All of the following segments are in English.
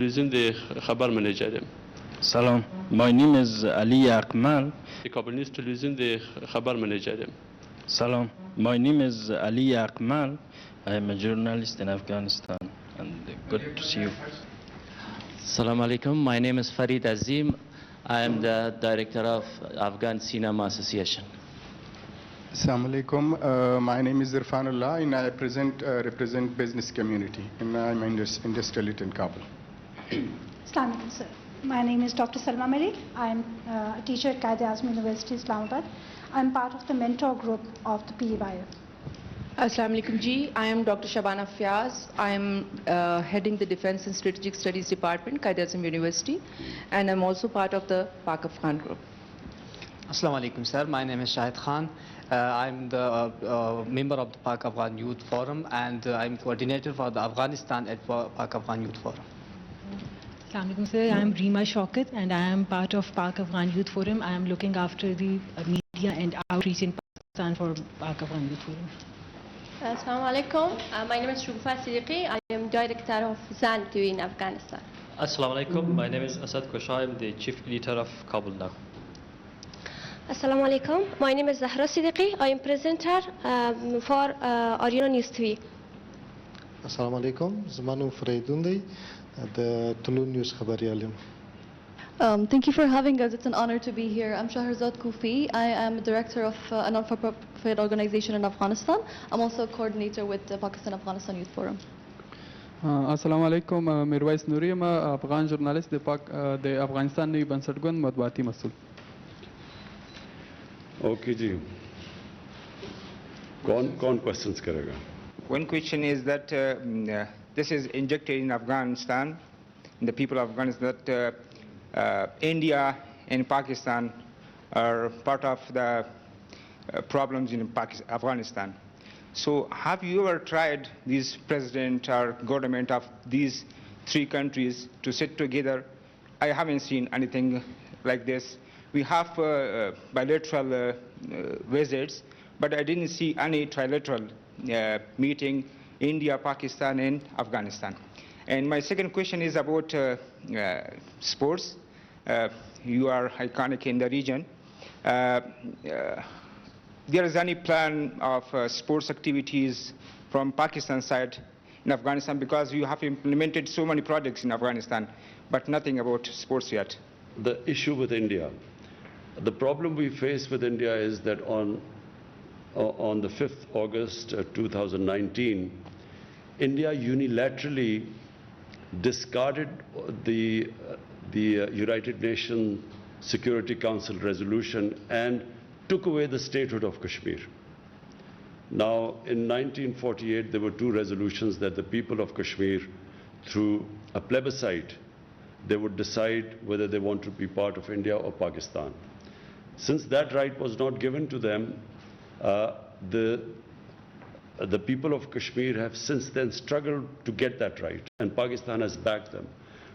تلویزیون د خبر منیجرم. Salam, my name is Ali Akmal. Kabul news تلویزیون د خبر منیجرم. Salam, my name is Ali Akmal. I am a journalist in Afghanistan and good to see you. Assalamu alaikum. My name is Farid Azim. I am the director of Afghan Cinema Association. Assalamu alaikum. My name is Irfanullah and I represent business community and I'm industrialist in Kabul. Assalamu alaikum, sir. My name is Dr. Salma Malik. I am a teacher at Quaid-e-Azam University, Islamabad. I am part of the mentor group of the PEYF. Assalamu alaikum ji. I am Dr. Shabana Fiaz. I am heading the Defense and Strategic Studies Department, Quaid-e-Azam University, and I'm also part of the Pak-Afghan group. Assalamu alaikum, sir. My name is Shahid Khan. I'm the member of the Pak-Afghan Youth Forum and I'm coordinator for the Afghanistan at Pak-Afghan Youth Forum. Assalamu alaikum, sir. I am Reema Shaukat and I am part of Pak-Afghan Youth Forum. I am looking after the media and outreach in Pakistan for Pak-Afghan Youth Forum. Assalamu alaikum. My name is Shugfa Siddiqui. I am director of ZAN TV in Afghanistan. Assalamu alaikum. My name is Asad Kosha. I am the chief editor of Kabul Now. Assalamu alaikum. My name is Zahra Siddiqui. I am presenter for Arena News TV. Assalamu alaikum. Zamanu Freidundi, the Tulu News Khabariyalim. Thank you for having us. It's an honor to be here. I'm Shahrazad Kufi. I am a director of a non-for-profit organization in Afghanistan. I'm also a coordinator with the Pakistan-Afghanistan Youth Forum. Assalamu alaikum. Mirwais Nuri, I'm a Afghan journalist, the Afghanistan New Bansatgun Madwati Masul. Okay ji. कौन questions करेगा? One question is that this is injected in Afghanistan, in the people of Afghanistan, that India and Pakistan are part of the problems in Afghanistan. So have you ever tried this president or government of these three countries to sit together? I haven't seen anything like this. We have bilateral visits, but I didn't see any trilateral meeting India, Pakistan and Afghanistan. And my second question is about sports. You are iconic in the region. There is any plan of sports activities from Pakistan side in Afghanistan, because you have implemented so many projects in Afghanistan, but nothing about sports yet? The issue with India, the problem we face with India is that on the 5th August 2019, India unilaterally discarded the United Nations Security Council resolution and took away the statehood of Kashmir. Now, in 1948, there were two resolutions that the people of Kashmir, through a plebiscite, they would decide whether they want to be part of India or Pakistan. Since that right was not given to them, the people of Kashmir have since then struggled to get that right, and Pakistan has backed them.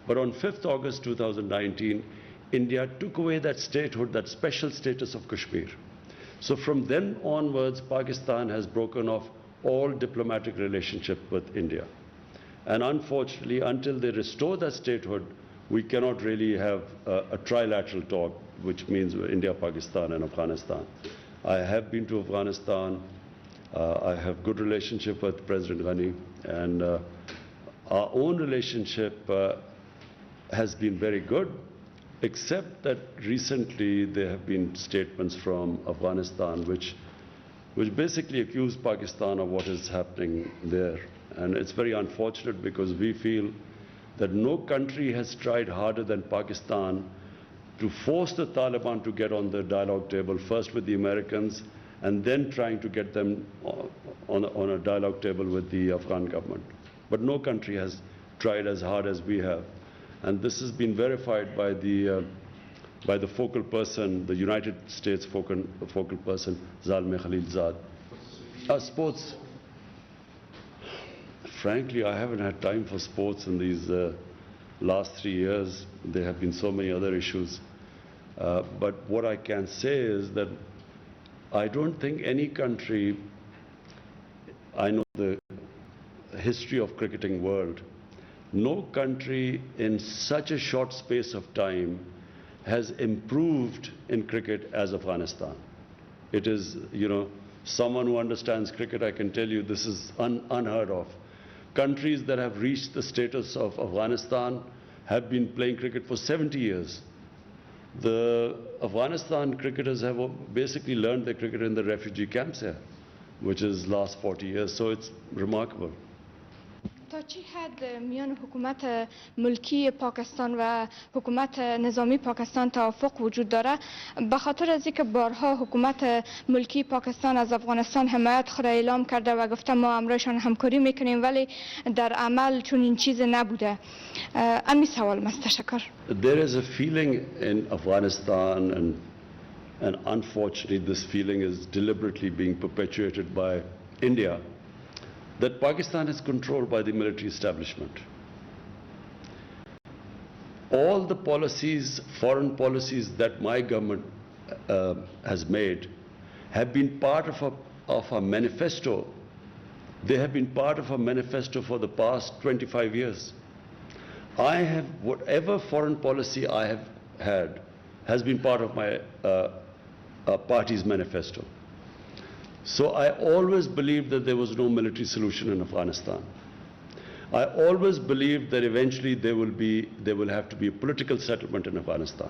But on 5th August 2019, India took away that statehood, that special status of Kashmir. So from then onwards, Pakistan has broken off all diplomatic relationship with India. And unfortunately, until they restore that statehood, we cannot really have a trilateral talk, which means India, Pakistan and Afghanistan. I have been to Afghanistan. I have good relationship with President Ghani, and our own relationship has been very good, except that recently there have been statements from Afghanistan which basically accuse Pakistan of what is happening there. And it's very unfortunate, because we feel that no country has tried harder than Pakistan to force the Taliban to get on the dialogue table, first with the Americans, and then trying to get them on a dialogue table with the Afghan government. But no country has tried as hard as we have. And this has been verified by the focal person, the United States focal person, Zalmay Khalilzad. Sports. Frankly, I haven't had time for sports in these last 3 years. There have been so many other issues. But what I can say is that I don't think any country, I know the history of cricketing world, no country in such a short space of time has improved in cricket as Afghanistan. It is, someone who understands cricket, I can tell you this is unheard of. Countries that have reached the status of Afghanistan have been playing cricket for 70 years. The Afghanistan cricketers have basically learned their cricket in the refugee camps here, which is last 40 years, so it's remarkable. تا چی حد میان حکومت ملکی پاکستان و حکومت نظامی پاکستان توافق وجود داره؟ به خاطر از اینکه بارها حکومت ملکی پاکستان از افغانستان حمایت خود اعلام کرده و گفته ما امرایشان همکاری میکنیم ولی در عمل چون این چیز نبوده. امی سوال است. تشکر. There is a feeling in Afghanistan and unfortunately this feeling is deliberately being perpetuated by India, that Pakistan is controlled by the military establishment. All the policies, foreign policies that my government has made have been part of a manifesto. They have been part of a manifesto for the past 25 years. Whatever foreign policy I have had has been part of my party's manifesto. So I always believed that there was no military solution in Afghanistan. I always believed that eventually there will have to be a political settlement in Afghanistan.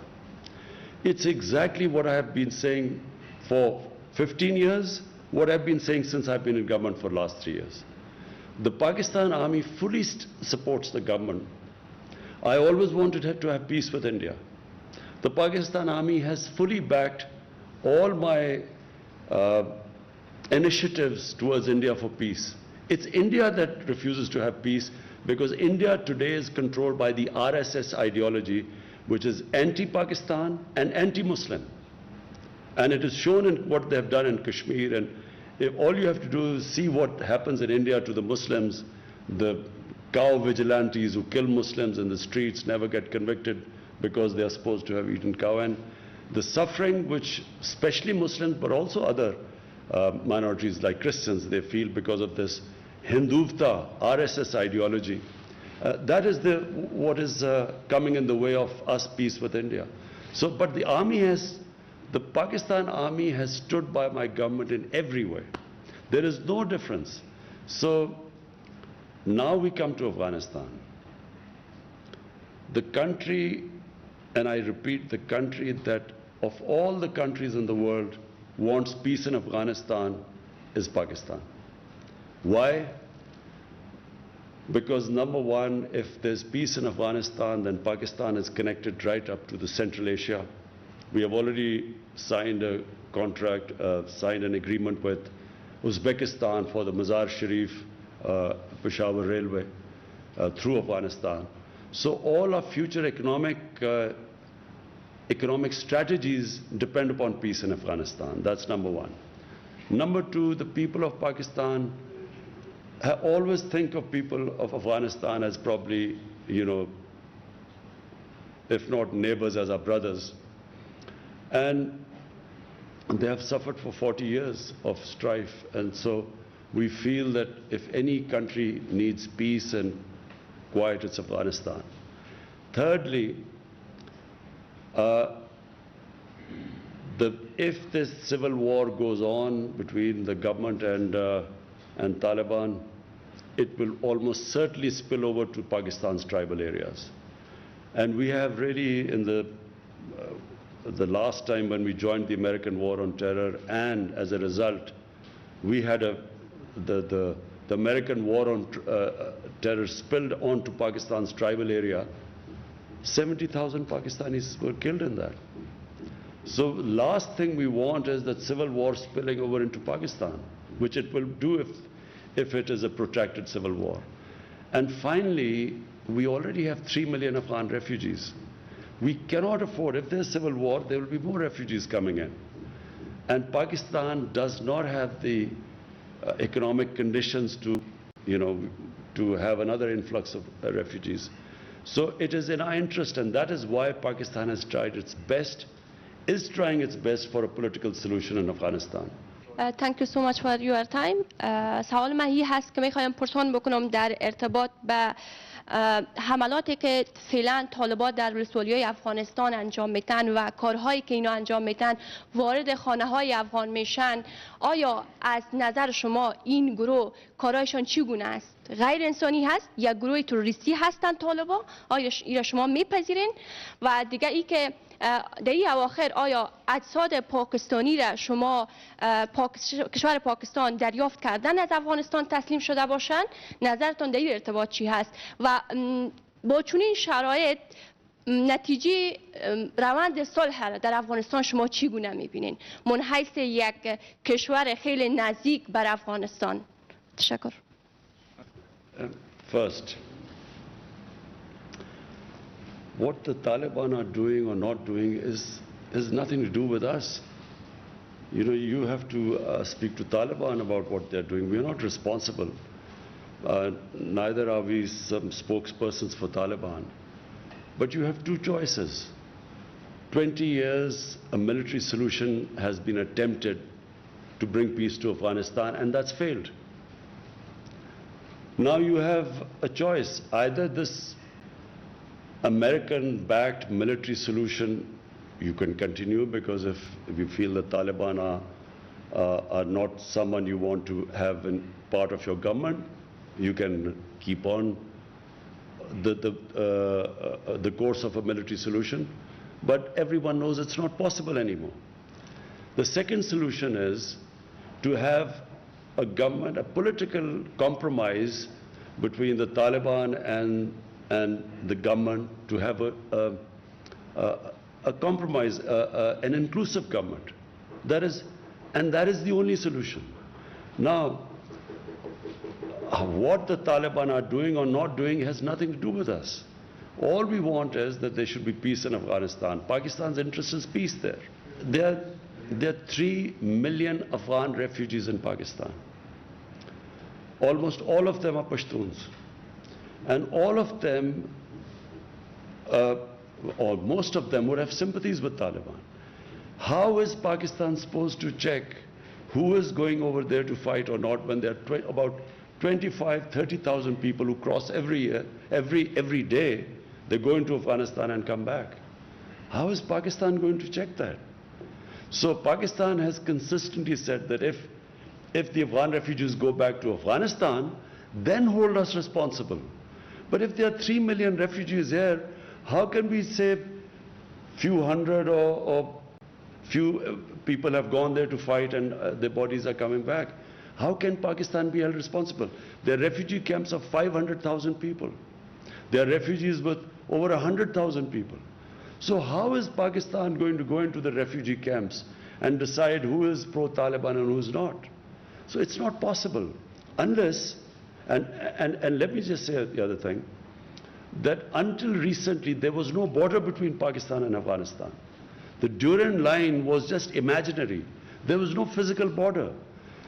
It's exactly what I have been saying for 15 years, what I've been saying since I've been in government for the last 3 years. The Pakistan army fully supports the government. I always wanted to have peace with India. The Pakistan army has fully backed all my initiatives towards India for peace. It's India that refuses to have peace because India today is controlled by the RSS ideology, which is anti-Pakistan and anti-Muslim. And it is shown in what they have done in Kashmir. And if all you have to do is see what happens in India to the Muslims, the cow vigilantes who kill Muslims in the streets never get convicted because they are supposed to have eaten cow. And the suffering which especially Muslims but also other minorities like Christians, they feel because of this Hindutva, RSS ideology. That is what is coming in the way of us peace with India. So, but the Pakistan army has stood by my government in every way. There is no difference. So, now we come to Afghanistan. The country, and I repeat, the country that of all the countries in the world wants peace in Afghanistan is Pakistan. Why? Because number one, if there's peace in Afghanistan, then Pakistan is connected right up to the Central Asia. We have already signed a contract, signed an agreement with Uzbekistan for the Mazar Sharif Peshawar Railway through Afghanistan. So all our future economic strategies depend upon peace in Afghanistan. That's number one. Number two, the people of Pakistan always think of people of Afghanistan as probably, if not neighbors, as our brothers. And they have suffered for 40 years of strife. And so we feel that if any country needs peace and quiet, it's Afghanistan. Thirdly, if this civil war goes on between the government and Taliban, it will almost certainly spill over to Pakistan's tribal areas. And we have really, in the last time when we joined the American war on terror, and as a result, we had the American war on terror spilled onto Pakistan's tribal area. 70,000 Pakistanis were killed in that. So last thing we want is that civil war spilling over into Pakistan, which it will do if it is a protracted civil war. And finally, we already have 3 million Afghan refugees. We cannot afford, if there's civil war, there will be more refugees coming in. And Pakistan does not have the economic conditions to have another influx of refugees. So it is in our interest, and that is why Pakistan has tried its best, is trying its best for a political solution in Afghanistan. Thank you so much for your time. سوال من هست که میخوایم پرسان بکنم در ارتباط به حملاتی که فعلا طالبان در ولسوالیای افغانستان انجام میتن و کارهایی که اینا انجام میتن وارد خانه های افغان میشن، آیا از نظر شما این گروه کارهایشان چگونه است؟ غیر انسانی هست؟ یا گروه تروریستی هستند طالبان؟ آیا اینا شما میپذیرین؟ و دیگه ای که در این اواخر آیا اجساد پاکستانی را شما کشور پاکستان دریافت کردن از افغانستان تسلیم شده باشند؟ نظرتان در این ارتباط چی هست؟ و با چنین شرایط نتیجه روند صلح را در افغانستان شما چگونه میبینین من حیث یک کشور خیلی نزدیک بر Afghanistan? تشکر. First, what the Taliban are doing or not doing has nothing to do with us. You know, you have to speak to Taliban about what they're doing. We're not responsible. Neither are we some spokespersons for Taliban. But you have two choices. 20 years, a military solution has been attempted to bring peace to Afghanistan, and that's failed. Now you have a choice. Either this American-backed military solution you can continue, because if you feel the Taliban are not someone you want to have in part of your government, you can keep on the course of a military solution. But everyone knows it's not possible anymore. The second solution is to have a government, a political compromise between the Taliban and the government, to have a compromise, an inclusive government. That is the only solution. Now, what the Taliban are doing or not doing has nothing to do with us. All we want is that there should be peace in Afghanistan. Pakistan's interest is peace there. There are 3 million Afghan refugees in Pakistan. Almost all of them are Pashtuns. And all of them, or most of them, would have sympathies with Taliban. How is Pakistan supposed to check who is going over there to fight or not when there are about 25,000-30,000 people who cross every year, every day? They go into Afghanistan and come back. How is Pakistan going to check that? So Pakistan has consistently said that if the Afghan refugees go back to Afghanistan, then hold us responsible. But if there are 3 million refugees here, how can we say few hundred or few people have gone there to fight and their bodies are coming back? How can Pakistan be held responsible? There are refugee camps of 500,000 people. There are refugees with over 100,000 people. So how is Pakistan going to go into the refugee camps and decide who is pro-Taliban and who is not? So it's not possible unless, and let me just say the other thing, that until recently there was no border between Pakistan and Afghanistan. The Durand line was just imaginary. There was no physical border.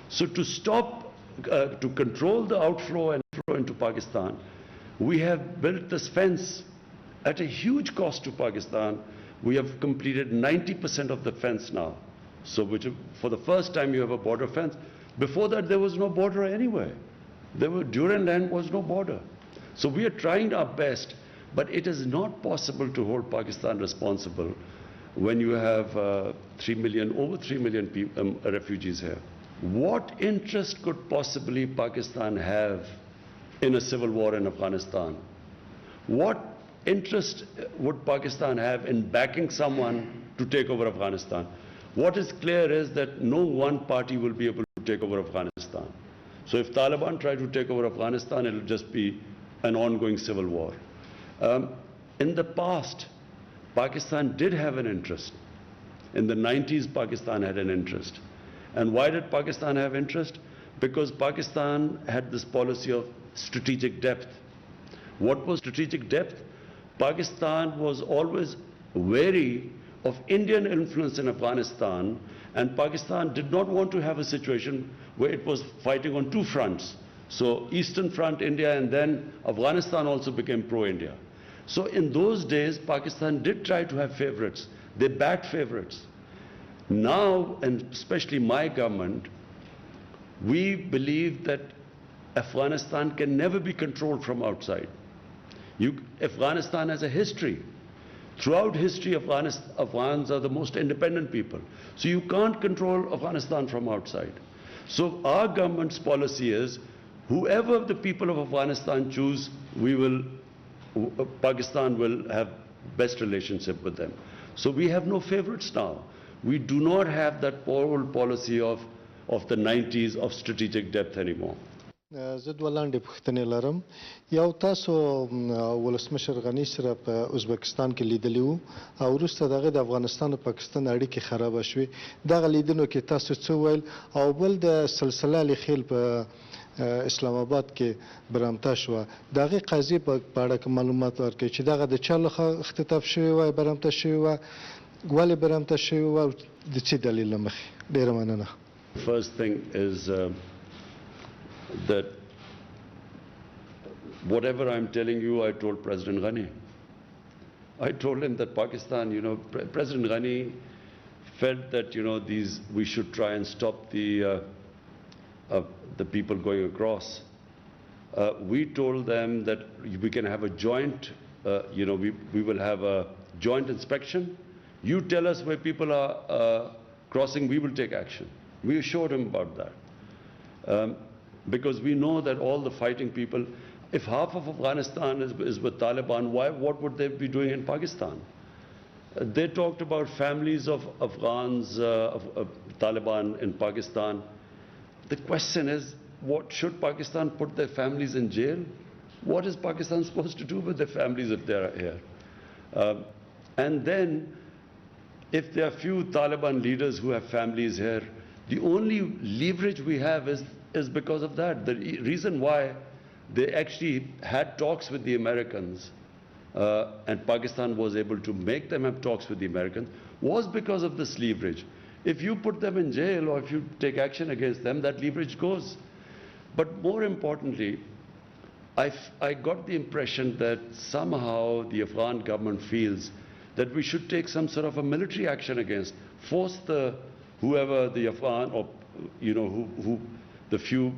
So to stop, to control the outflow and flow into Pakistan, we have built this fence at a huge cost to Pakistan. We have completed 90% of the fence now. So for the first time you have a border fence. Before that there was no border anywhere. Durand line was no border. So we are trying our best, but it is not possible to hold Pakistan responsible when you have over 3 million refugees here. What interest could possibly Pakistan have in a civil war in Afghanistan? What interest would Pakistan have in backing someone to take over Afghanistan? What is clear is that no one party will be able to take over Afghanistan. So if Taliban try to take over Afghanistan, it will just be an ongoing civil war. In the past, Pakistan did have an interest. In the 90s, Pakistan had an interest. And why did Pakistan have interest? Because Pakistan had this policy of strategic depth. What was strategic depth? Pakistan was always wary of Indian influence in Afghanistan, and Pakistan did not want to have a situation where it was fighting on two fronts. So Eastern Front, India, and then Afghanistan also became pro-India. So in those days, Pakistan did try to have favorites. They backed favorites. Now, and especially my government, we believe that Afghanistan can never be controlled from outside. Afghanistan has a history. Throughout history, Afghans are the most independent people. So you can't control Afghanistan from outside. So our government's policy is, whoever the people of Afghanistan choose, Pakistan will have best relationship with them. So we have no favorites now. We do not have that old policy of the 90s of strategic depth anymore. زه دوه لاندې پوښتنې لرم. You تاسو ولسمشر غني سره په Uzbekistan کې لیدلی وو او وروسته دغه د افغانستان او پاکستان اړیکې خرابه شوې. دغه لیدنو کې تاسو څه ویل؟ او بل د سلسله الخیل په اسلام آباد کې برمته شوه. د هغې قضیې په اړه که معلومات ورکړئ چې دغه د چا لخوا اختطاف شوې وه، برمته شوې وه، ولې برمته شوې وه او د څه دلیل له مخې؟ ډېره مننه. First thing is that whatever I'm telling you, I told President Ghani. I told him that Pakistan, President Ghani felt that, we should try and stop the people going across. We told them that we can have a joint, we will have a joint inspection. You tell us where people are crossing, we will take action. We assured him about that. Because we know that all the fighting people, if half of Afghanistan is with Taliban, what would they be doing in Pakistan? They talked about families of Afghans, of Taliban in Pakistan. The question is, should Pakistan put their families in jail? What is Pakistan supposed to do with their families if they are here? And then, if there are few Taliban leaders who have families here, the only leverage we have is because of that. The reason why they actually had talks with the Americans and Pakistan was able to make them have talks with the Americans was because of this leverage. If you put them in jail or if you take action against them, that leverage goes. But more importantly, I got the impression that somehow the Afghan government feels that we should take some sort of a military action against, force whoever the Afghan or who the few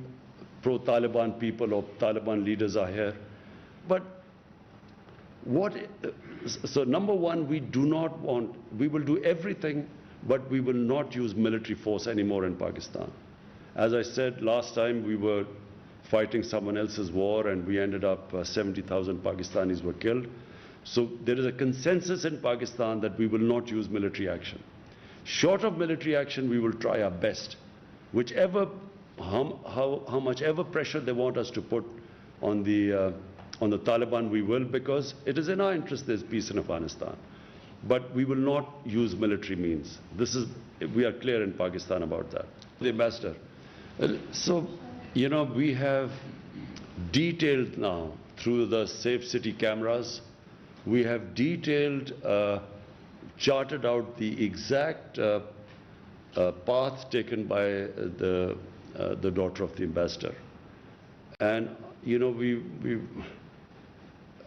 pro-Taliban people or Taliban leaders are here. But so number one, we will do everything, but we will not use military force anymore in Pakistan. As I said last time, we were fighting someone else's war and we ended up 70,000 Pakistanis were killed. So there is a consensus in Pakistan that we will not use military action. Short of military action, we will try our best. How much ever pressure they want us to put on the Taliban, we will, because it is in our interest there's peace in Afghanistan. But we will not use military means. We are clear in Pakistan about that. The ambassador. So, we have detailed now through the Safe City cameras, we have detailed, charted out the exact path taken by the daughter of the ambassador. And,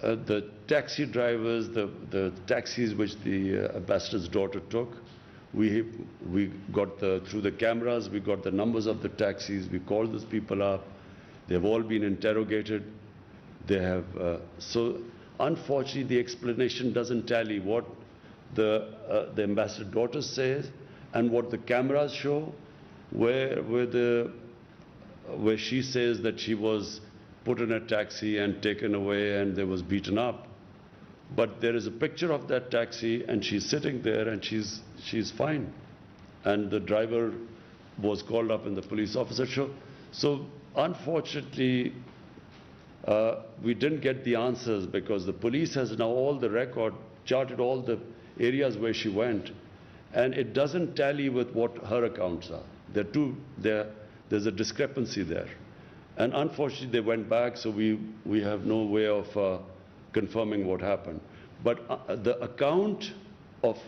the taxi drivers, the taxis which the ambassador's daughter took, we got through the cameras, we got the numbers of the taxis, we called those people up, they've all been interrogated. They have, so unfortunately the explanation doesn't tally what the ambassador's daughter says and what the cameras show, where she says that she was put in a taxi and taken away and they was beaten up. But there is a picture of that taxi and she's sitting there and she's fine. And the driver was called up in the police officer show. So unfortunately, we didn't get the answers because the police has now all the record, charted all the areas where she went. And it doesn't tally with what her accounts are. There's a discrepancy there. And unfortunately, they went back, so we have no way of confirming what happened. But the account of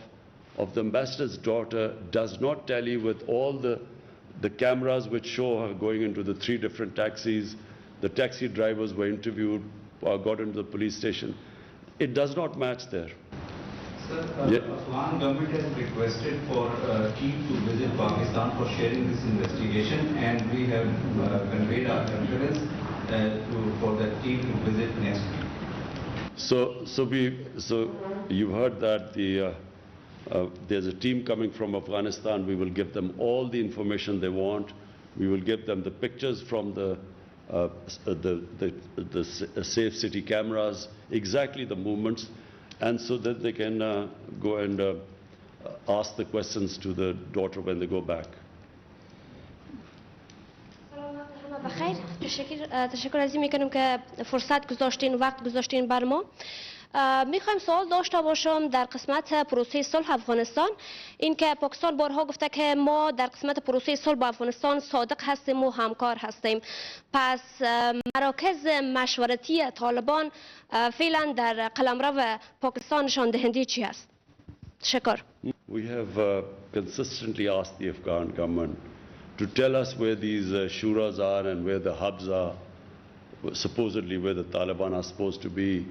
the ambassador's daughter does not tally with all the cameras which show her going into the 3 different taxis. The taxi drivers were interviewed, got into the police station. It does not match there. Sir, the Afghan government has requested for a team to visit Pakistan for sharing this investigation, and we have conveyed our confidence for that team to visit next week. So you've heard that there's a team coming from Afghanistan. We will give them all the information they want. We will give them the pictures from the safe city cameras, exactly the movements, and so that they can go and ask the questions to the daughter when they go back. بخیر تشکر is an میکنم که فرصت گذاشتین وقت گذاشتین بر ما. میخوایم سوال داشته باشم در قسمت پروسه صلح افغانستان. این که پاکستان بارها گفته که ما در قسمت پروسه صلح با افغانستان صادق هستیم و همکار هستیم. پس مراکز مشورتی طالبان فعلا در قلمرو پاکستان نشان دهنده چی است؟ تشکر. We have consistently asked the Afghan government to tell us where these shuras are and where the hubs are, supposedly where the Taliban are supposed to be.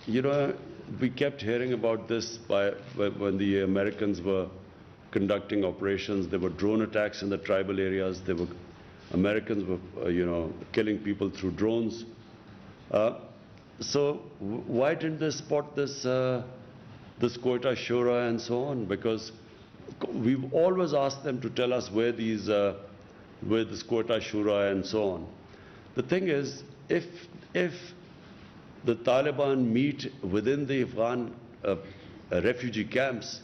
You know, we kept hearing about this when the Americans were conducting operations. There were drone attacks in the tribal areas. Americans were, killing people through drones. So why didn't they spot this Quetta Shura and so on? Because we've always asked them to tell us where this Quetta Shura and so on. The thing is, if the Taliban meet within the Afghan refugee camps,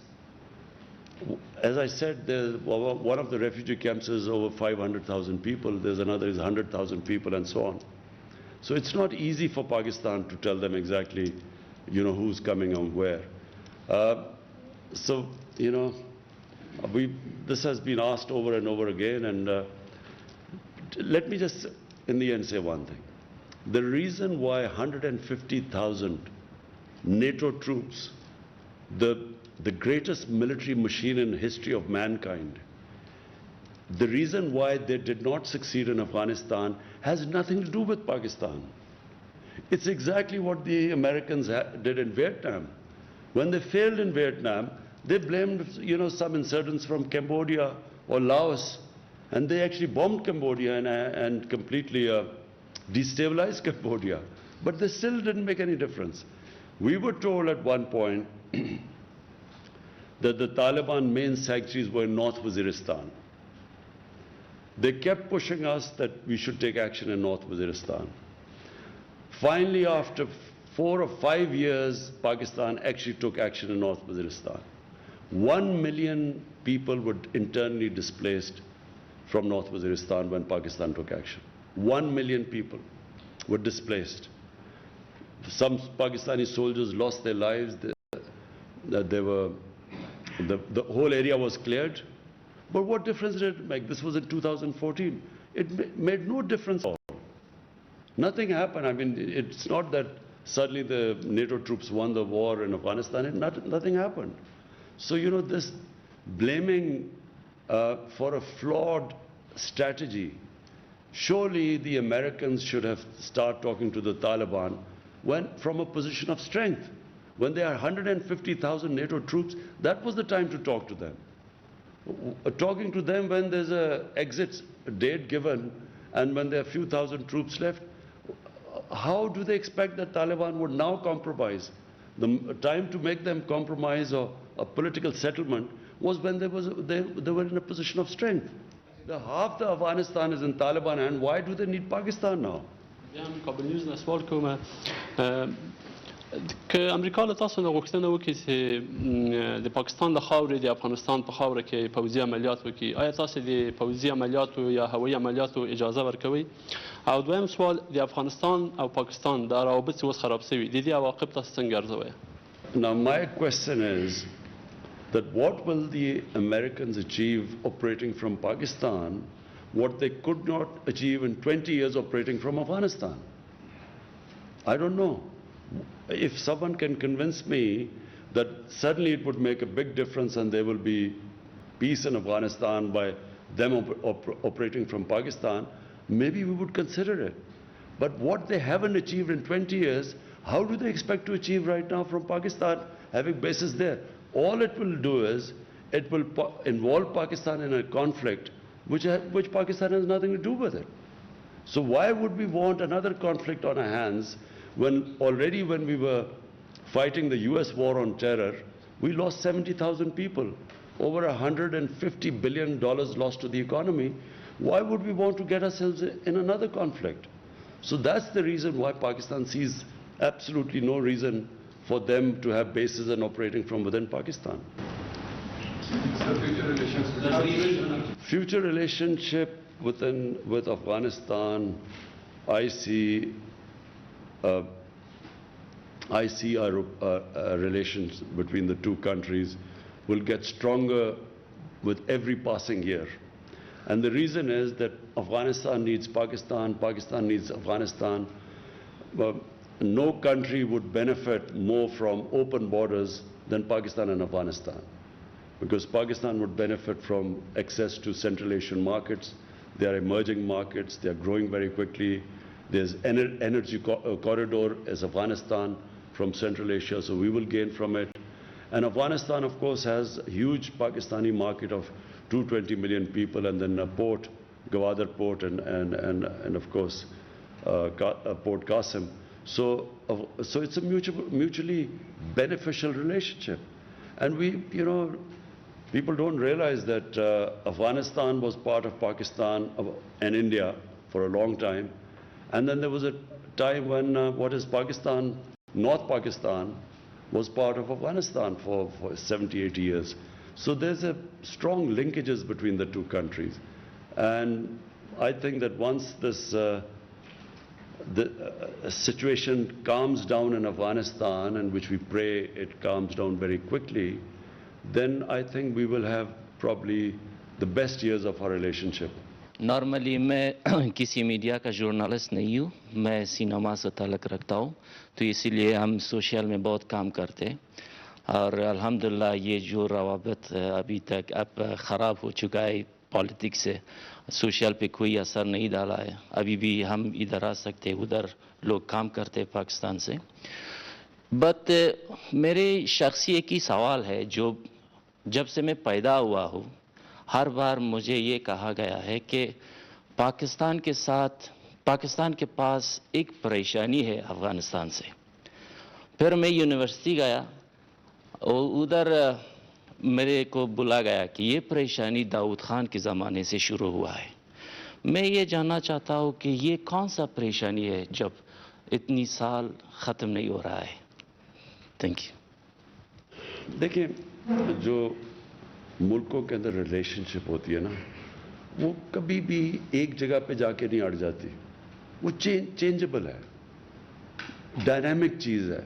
as I said, one of the refugee camps is over 500,000 people, there's another is 100,000 people and so on. So it's not easy for Pakistan to tell them exactly, who's coming and where. This has been asked over and over again, and let me just in the end say one thing. The reason why 150,000 NATO troops, the greatest military machine in the history of mankind, the reason why they did not succeed in Afghanistan has nothing to do with Pakistan. It's exactly what the Americans did in Vietnam. When they failed in Vietnam, they blamed, some insurgents from Cambodia or Laos, and they actually bombed Cambodia and completely destabilized Cambodia. But they still didn't make any difference. We were told at one point that the Taliban main sanctuaries were in North Waziristan. They kept pushing us that we should take action in North Waziristan. Finally, after 4 or 5 years, Pakistan actually took action in North Waziristan. 1 million people were internally displaced from North Waziristan when Pakistan took action. 1 million people were displaced. Some Pakistani soldiers lost their lives. The whole area was cleared. But what difference did it make? This was in 2014. It made no difference at all. Nothing happened. I mean, it's not that suddenly the NATO troops won the war in Afghanistan. Nothing happened. So, this blaming for a flawed strategy, surely the Americans should have started talking to the Taliban from a position of strength. When there are 150,000 NATO troops, that was the time to talk to them. Talking to them when there's an exit date given and when there are a few thousand troops left, how do they expect that Taliban would now compromise? The time to make them compromise or a political settlement was when they were in a position of strength. Half the Afghanistan is in Taliban, and why do they need Pakistan now? که امریکا له تاسو نه غوښتنه وکړي چې د پاکستان د خاورې د افغانستان په خاوره کې پوځي عملیات وکړي، آیا تاسو د پوځي عملیاتو یا هوایي عملیاتو اجازه ورکوي؟ او دویم سوال، د افغانستان او پاکستان د روابط چې اوس خراب شوي، د دې عواقب تاسو څنګه ارزوئ؟ Now my question is that what will the Americans achieve operating from Pakistan what they could not achieve in 20 years operating from Afghanistan? I don't know. If someone can convince me that suddenly it would make a big difference and there will be peace in Afghanistan by them operating from Pakistan, maybe we would consider it. But what they haven't achieved in 20 years, how do they expect to achieve right now from Pakistan, having bases there? All it will do is, it will involve Pakistan in a conflict which Pakistan has nothing to do with it. So why would we want another conflict on our hands when we were fighting the US war on terror, we lost 70,000 people, over $150 billion lost to the economy. Why would we want to get ourselves in another conflict? So that's the reason why Pakistan sees absolutely no reason for them to have bases and operating from within Pakistan. Future relationship with Afghanistan, I see our relations between the two countries will get stronger with every passing year. And the reason is that Afghanistan needs Pakistan, Pakistan needs Afghanistan. No country would benefit more from open borders than Pakistan and Afghanistan, because Pakistan would benefit from access to Central Asian markets. They are emerging markets, they are growing very quickly. There's energy corridor as Afghanistan from Central Asia, so we will gain from it. And Afghanistan, of course, has a huge Pakistani market of 220 million people, and then a port, Gwadar port, and of course, Port Qasim. So it's a mutually beneficial relationship. And people don't realize that Afghanistan was part of Pakistan and India for a long time. And then there was a time when Pakistan, North Pakistan, was part of Afghanistan for 70, 80 years. So there's a strong linkages between the two countries. And I think that once this the situation calms down in Afghanistan, and which we pray it calms down very quickly, then I think we will have probably the best years of our relationship. Normally میں کسی media کا جورنالسٹ نہیں ہوں، میں cinema سے تعلق رکھتا ہوں، تو اسی لیے ہم سوشل میں بہت کام کرتے ہیں، اور الحمدللہ یہ جو روابط ابھی تک اب خراب ہو چکا ہے پالیٹکس سے، سوشل پہ کوئی اثر نہیں ڈالا ہے، ابھی بھی ہم ادھر آ سکتے ادھر لوگ کام کرتے پاکستان سے. بٹ میرے شخصی ایک ہی سوال ہے، جو جب سے میں پیدا ہوا ہوں ہر بار مجھے یہ کہا گیا ہے کہ پاکستان کے ساتھ پاکستان کے پاس ایک پریشانی ہے افغانستان سے. پھر میں یونیورسٹی گیا اور ادھر میرے کو بولا گیا کہ یہ پریشانی داؤد خان کے زمانے سے شروع ہوا ہے. میں یہ جاننا چاہتا ہوں کہ یہ کون سا پریشانی ہے جب اتنی سال ختم نہیں ہو رہا ہے. Thank you. دیکھیں، جو ملکوں کے اندر ریلیشن شپ ہوتی ہے نا، وہ کبھی بھی ایک جگہ پہ جا کے نہیں اڑ جاتی. وہ چینجبل ہے، ڈائنامک چیز ہے.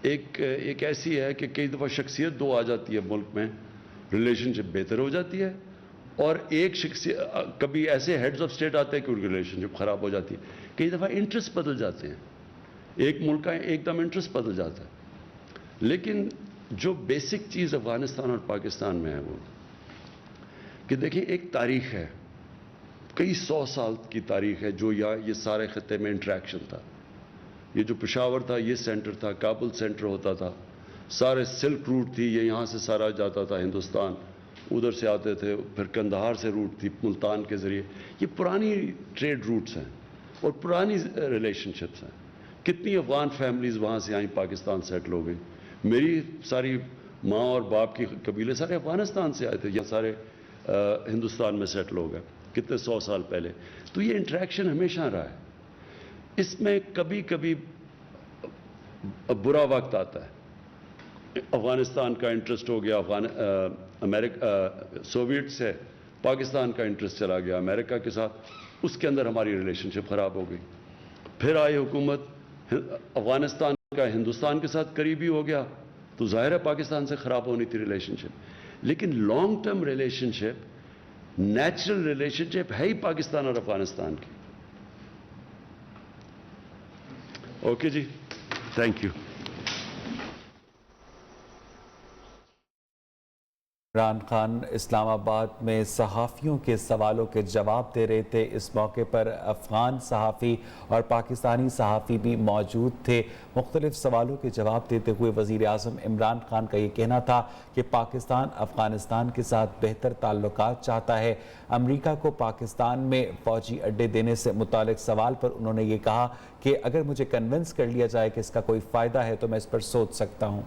ایک ایسی ہے کہ کئی دفعہ شخصیت دو آ جاتی ہے ملک میں، ریلیشن شپ بہتر ہو جاتی ہے، اور ایک شخصیت کبھی ایسے ہیڈز آف اسٹیٹ آتے ہیں کہ ان کی ریلیشن شپ خراب ہو جاتی ہے. کئی دفعہ انٹرسٹ بدل جاتے ہیں، ایک ملک کا ایک دم انٹرسٹ بدل جاتا ہے. لیکن جو بیسک چیز افغانستان اور پاکستان میں ہے وہ کہ دیکھیں، ایک تاریخ ہے، کئی 100 سال کی تاریخ ہے جو یہ سارے خطے میں انٹریکشن تھا. یہ جو پشاور تھا یہ سینٹر تھا، کابل سینٹر ہوتا تھا، سارے سلک روٹ تھی، یہ یہاں سے سارا جاتا تھا ہندوستان، ادھر سے آتے تھے، پھر کندہار سے روٹ تھی ملتان کے ذریعے. یہ پرانی ٹریڈ روٹس ہیں اور پرانی ریلیشن شپس ہیں. کتنی افغان فیملیز وہاں سے آئیں، پاکستان سیٹل ہو گئی. میری ساری ماں اور باپ کی قبیلے سارے افغانستان سے آئے تھے، یا سارے ہندوستان میں سیٹل ہو گئے کتنے 100 سال پہلے. تو یہ انٹریکشن ہمیشہ رہا ہے. اس میں کبھی کبھی برا وقت آتا ہے. افغانستان کا انٹرسٹ ہو گیا سوویٹ سے، پاکستان کا انٹرسٹ چلا گیا امریکہ کے ساتھ، اس کے اندر ہماری ریلیشن شپ خراب ہو گئی. پھر آئی حکومت افغانستان کا ہندوستان کے ساتھ قریبی ہو گیا، تو ظاہر ہے پاکستان سے خراب ہونی تھی ریلیشن شپ. لیکن long term relationship, natural relationship ہے ہی پاکستان اور افغانستان کی. Okay ji, thank you. Imran Khan Islamabad میں صحافیوں کے سوالوں کے جواب دے رہے تھے. اس موقع پر افغان صحافی اور پاکستانی صحافی بھی موجود تھے. مختلف سوالوں کے جواب دیتے ہوئے وزیر اعظم عمران خان کا یہ کہنا تھا کہ پاکستان افغانستان کے ساتھ بہتر تعلقات چاہتا ہے. امریکہ کو پاکستان میں فوجی اڈے دینے سے متعلق سوال پر انہوں نے یہ کہا کہ اگر مجھے کنونس کر لیا جائے کہ اس کا کوئی فائدہ ہے تو میں اس پر سوچ سکتا ہوں.